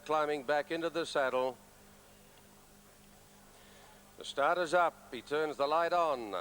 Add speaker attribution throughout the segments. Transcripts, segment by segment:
Speaker 1: Climbing back into the saddle. The starter's up. He turns the light on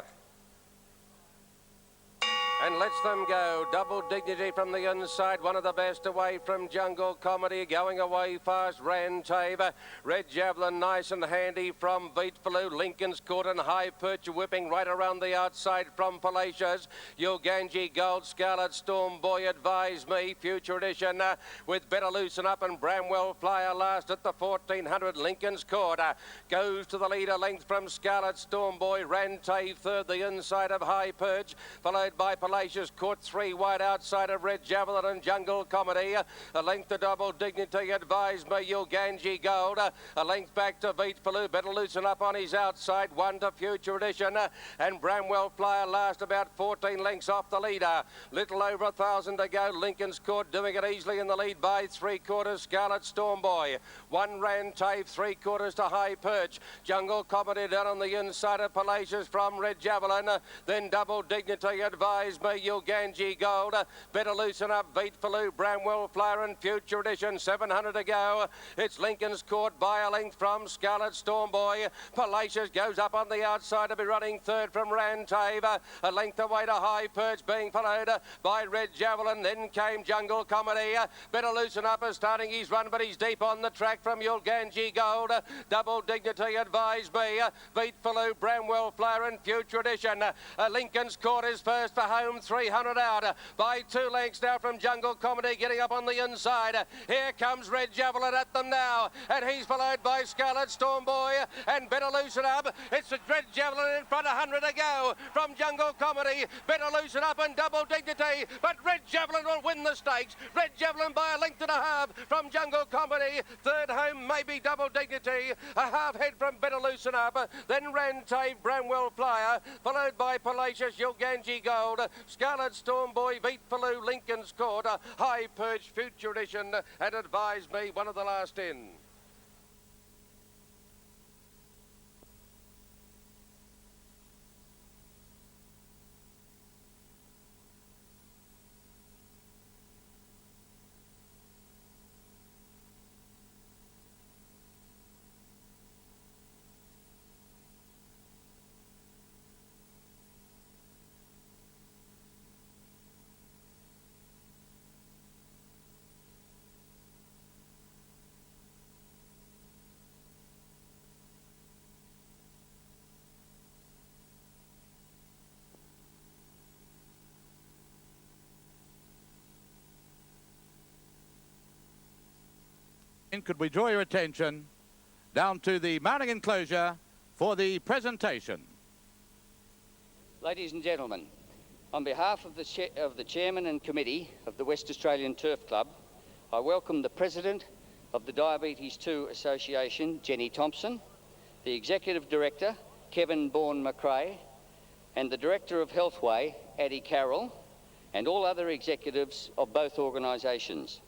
Speaker 1: and lets them go. Double Dignity from the inside, one of the best away from Jungle Comedy. Going away fast, Rantave. Red Javelin, nice and handy from Beat Faloo. Lincoln's Court and High Perch whipping right around the outside from Palacios. Yoganji Gold, Scarlet Storm Boy, Advise Me. Future Edition with Better Loosten Up and Bramwell Flyer last at the 1400. Lincoln's Court goes to the leader length from Scarlet Storm Boy. Rantave third, the inside of High Perch, followed by Palacios Court, three wide outside of Red Javelin and Jungle Comedy. A length to Double Dignity, Advise Me, Yoganji Gold. A length back to Beat Faloo, Better Loosen Up on his outside. One to Future Edition and Bramwell Flyer last, about 14 lengths off the leader. Little over 1,000 to go. Lincoln's Court doing it easily in the lead by 3/4. Scarlet Storm Boy. One Rantave, 3/4 to High Perch. Jungle Comedy down on the inside of Palacios from Red Javelin. Then Double Dignity, Advise Me, Yoganji Gold. Better Loosen Up, Beat Faloo, Bramwell Flyer and Future Edition. 700 to go. It's Lincoln's Court by a length from Scarlet Storm Boy. Palacios goes up on the outside to be running third from Rantave. A length away to High Perch, being followed by Red Javelin. Then came Jungle Comedy. Better Loosen Up is starting his run, but he's deep on the track from Yoganji Gold. Double Dignity, Advise Me, Beat Faloo, Bramwell Flyer and Future Edition. Lincoln's Court is first for home, 300 out by 2 lengths now from Jungle Comedy, getting up on the inside. Here comes Red Javelin at them now, and he's followed by Scarlet Storm Boy and Better Loosen Up. It's Red Javelin in front, 100 to go from Jungle Comedy. Better Loosen Up and Double Dignity, but Red Javelin will win the stakes. Red Javelin by a length and a half from Jungle Comedy. Third home maybe Double Dignity, a half head from Better Loosen Up. Then Rantave, Bramwell Flyer, followed by Palacios, Yoganji Gold, Scarlet Storm Boy, Beat Faloo, Lincoln's Court, High Perch, Future Edition and Advise Me, one of the last in.
Speaker 2: Could we draw your attention down to the mounting enclosure for the presentation?
Speaker 3: Ladies and gentlemen, on behalf of the Chairman and Committee of the West Australian Turf Club, I welcome the President of the Diabetes 2 Association, Jenny Thompson, the Executive Director, Kevin Bourne-McRae, and the Director of Healthway, Addie Carroll, and all other executives of both organisations.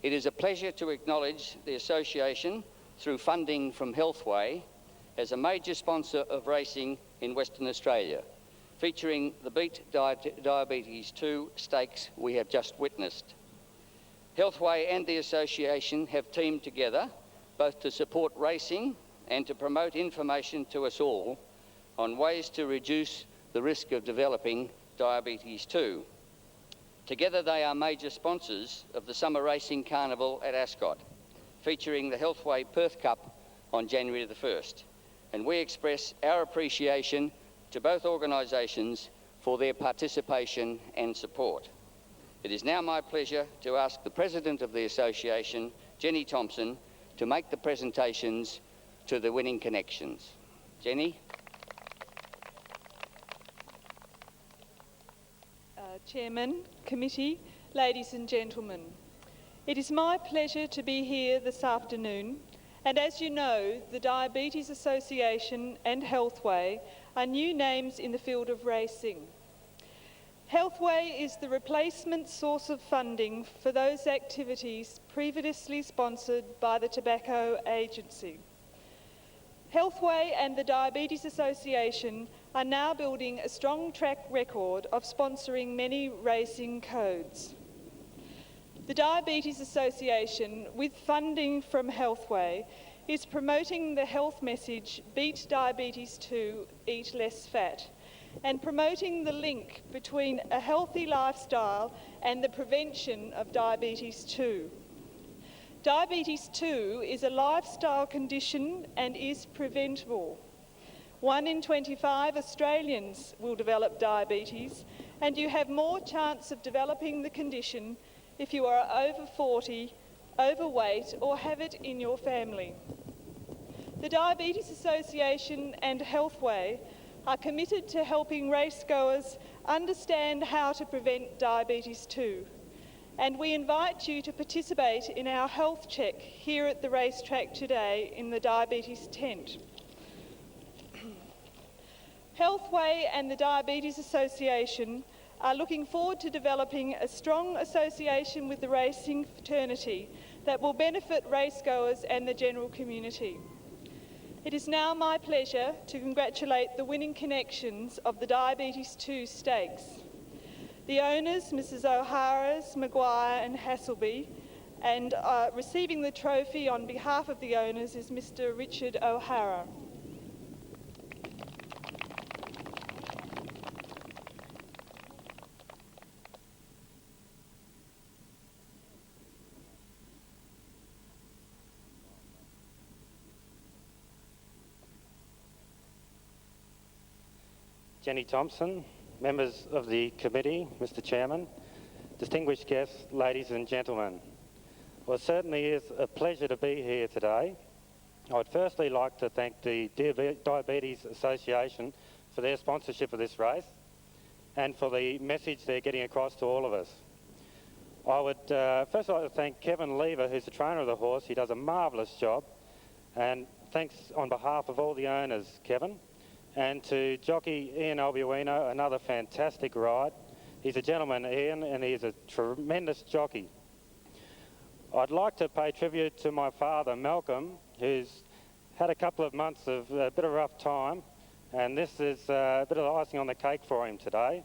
Speaker 3: It is a pleasure to acknowledge the Association through funding from Healthway as a major sponsor of racing in Western Australia, featuring the Beat Diabetes 2 stakes we have just witnessed. Healthway and the Association have teamed together both to support racing and to promote information to us all on ways to reduce the risk of developing diabetes 2. Together they are major sponsors of the Summer Racing Carnival at Ascot, featuring the Healthway Perth Cup on January the 1st. And we express our appreciation to both organisations for their participation and support. It is now my pleasure to ask the President of the Association, Jenny Thompson, to make the presentations to the winning connections. Jenny?
Speaker 4: Chairman, Committee, ladies and gentlemen, it is my pleasure to be here this afternoon, and as you know, the Diabetes Association and Healthway are new names in the field of racing. Healthway is the replacement source of funding for those activities previously sponsored by the Tobacco Agency. Healthway and the Diabetes Association are now building a strong track record of sponsoring many racing codes. The Diabetes Association, with funding from Healthway, is promoting the health message, Beat Diabetes 2, Eat Less Fat, and promoting the link between a healthy lifestyle and the prevention of diabetes 2. Diabetes 2 is a lifestyle condition and is preventable. 1 in 25 Australians will develop diabetes, and you have more chance of developing the condition if you are over 40, overweight, or have it in your family. The Diabetes Association and Healthway are committed to helping racegoers understand how to prevent diabetes 2. And we invite you to participate in our health check here at the racetrack today in the diabetes tent. Healthway and the Diabetes Association are looking forward to developing a strong association with the racing fraternity that will benefit racegoers and the general community. It is now my pleasure to congratulate the winning connections of the Diabetes 2 Stakes. The owners, Mrs O'Hara's, Maguire and Hasselby, and receiving the trophy on behalf of the owners is Mr Richard O'Hara.
Speaker 5: Jenny Thompson, members of the committee, Mr Chairman, distinguished guests, ladies and gentlemen. Well, it certainly is a pleasure to be here today. I would firstly like to thank the Diabetes Association for their sponsorship of this race and for the message they're getting across to all of us. I would first like to thank Kevin Lever, who's the trainer of the horse. He does a marvellous job, and thanks on behalf of all the owners, Kevin. And to jockey Ian Albuino, another fantastic ride. He's a gentleman, Ian, and he's a tremendous jockey. I'd like to pay tribute to my father, Malcolm, who's had a couple of months of a bit of a rough time, and this is a bit of icing on the cake for him today.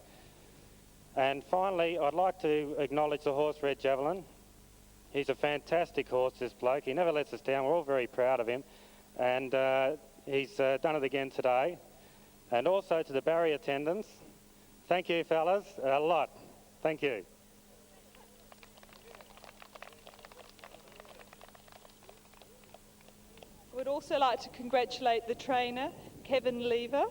Speaker 5: And finally, I'd like to acknowledge the horse, Red Javelin. He's a fantastic horse, this bloke. He never lets us down. We're all very proud of him. And he's done it again today. And also to the barrier attendants, thank you fellas, a lot. Thank you.
Speaker 4: I would also like to congratulate the trainer, Kevin Lever.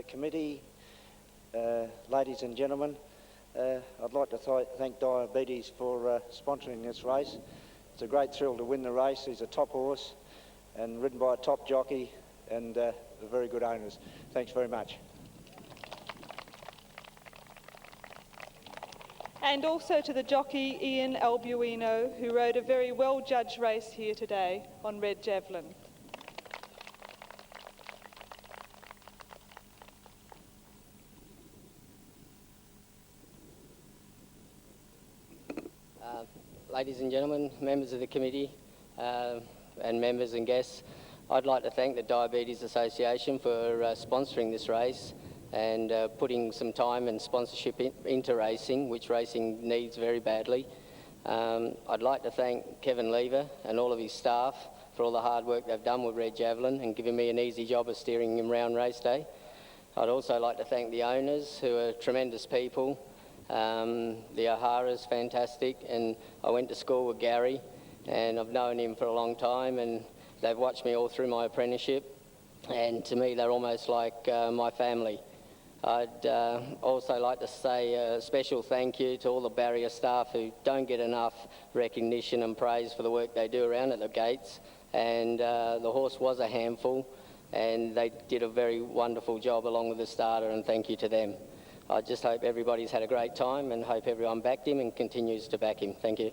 Speaker 6: Committee, ladies and gentlemen, I'd like to thank Diabetes for sponsoring this race. It's a great thrill to win the race. He's a top horse and ridden by a top jockey and very good owners. Thanks very much.
Speaker 4: And also to the jockey Ian Albuino, who rode a very well-judged race here today on Red Javelin.
Speaker 7: Ladies and gentlemen, members of the committee and members and guests, I'd like to thank the Diabetes Association for sponsoring this race and putting some time and sponsorship into racing, which racing needs very badly. I'd like to thank Kevin Lever and all of his staff for all the hard work they've done with Red Javelin and giving me an easy job of steering him around race day. I'd also like to thank the owners, who are tremendous people. The O'Hara's fantastic, and I went to school with Gary, and I've known him for a long time, and they've watched me all through my apprenticeship, and to me they're almost like my family. I'd also like to say a special thank you to all the barrier staff who don't get enough recognition and praise for the work they do around at the gates, and the horse was a handful, and they did a very wonderful job along with the starter, and thank you to them. I just hope everybody's had a great time and hope everyone backed him and continues to back him. Thank you.